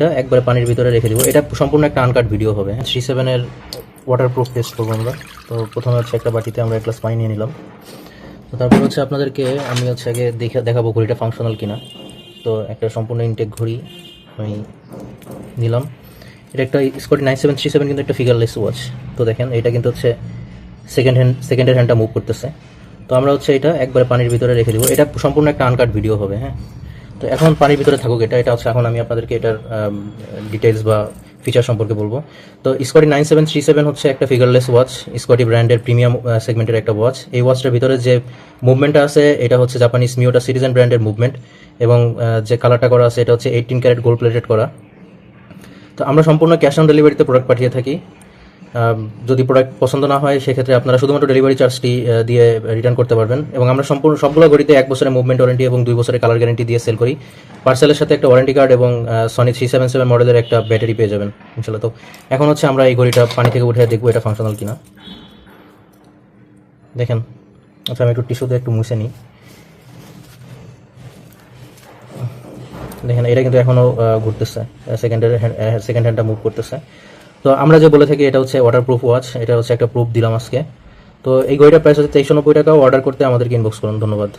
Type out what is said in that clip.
এটা একবারে পানির ভিতরে রেখে দিব। এটা সম্পূর্ণ একটা আনকাট ভিডিও হবে। 37 এর ওয়াটারপ্রুফ টেস্ট করবো আমরা। তো প্রথমে হচ্ছে একটা বাটিতে আমরা এক গ্লাস পানি নিয়ে নিলাম। তো তারপর হচ্ছে আপনাদেরকে আমি হচ্ছে আগে দেখাবো ঘড়িটা ফাংশনাল কিনা। তো একটা সম্পূর্ণ ইনটেক ঘড়ি আমি নিলাম। এটা একটা স্কটি 9737 কিন্তু একটা ফিগারলেস ওয়াচ। তো দেখেন এটা কিন্তু হচ্ছে সেকেন্ডের হ্যান্ডটা মুভ করতেছে। তো আমরা হচ্ছে এটা একবারে পানির ভিতরে রেখে দিব। এটা সম্পূর্ণ একটা আনকাট ভিডিও হবে। হ্যাঁ, তো এখন পানির ভিতরে থাকুক এটা হচ্ছে এখন আমি আপনাদেরকে এটার ডিটেলস বা ফিচার সম্পর্কে বলবো। তো স্কটি 9737 হচ্ছে একটা ফিগারলেস ওয়াচ, স্কটি ব্র্যান্ডের প্রিমিয়াম সেগমেন্টের একটা ওয়াচ। এই ওয়াচটার ভিতরে যে মুভমেন্টটা আছে এটা হচ্ছে জাপানিজ মিওটা সিটিজেন ব্র্যান্ডের মুভমেন্ট, এবং যে কালারটা করা আছে এটা হচ্ছে 18 ক্যারেট গোল্ড প্লেটেড করা। তো আমরা সম্পূর্ণ ক্যাশ অন ডেলিভারিতে প্রোডাক্ট পাঠিয়ে থাকি। যদি প্রোডাক্ট পছন্দ না হয় সেক্ষেত্রে আপনারা শুধুমাত্র ডেলিভারি চার্জটি দিয়ে রিটার্ন করতে পারবেন। এবং আমরা সম্পূর্ণ সবগুলো ঘড়িতে 1 বছরের মুভমেন্ট ওয়ারেন্টি এবং 2 বছরের কালার গ্যারেন্টি দিয়ে সেল করি। পার্সেলের সাথে একটা ওয়ারেন্টি কার্ড এবং সনি 377 মডেলের একটা ব্যাটারি পেয়ে যাবেন ইনশাল্লাহ। তো এখন হচ্ছে আমরা এই ঘড়িটা পানি থেকে উঠে দেখবো এটা ফাংশনাল কিনা। দেখেন, আচ্ছা আমি একটু টিস্যু দিয়ে একটু মুছে নিই। দেখেন এটা কিন্তু এখনও ঘুরতেছে, সেকেন্ড হ্যান্ডটা মুভ করতেছে। তো আমরা যে বলে থাকি এটা হচ্ছে ওয়াটারপ্রুফ ওয়াচ, এটা হচ্ছে একটা প্রুফ দিলাম আজকে। তো এই ঘড়িটার প্রাইস হচ্ছে 2390 টাকা। অর্ডার করতে আমাদেরকে ইনবক্স করুন। ধন্যবাদ।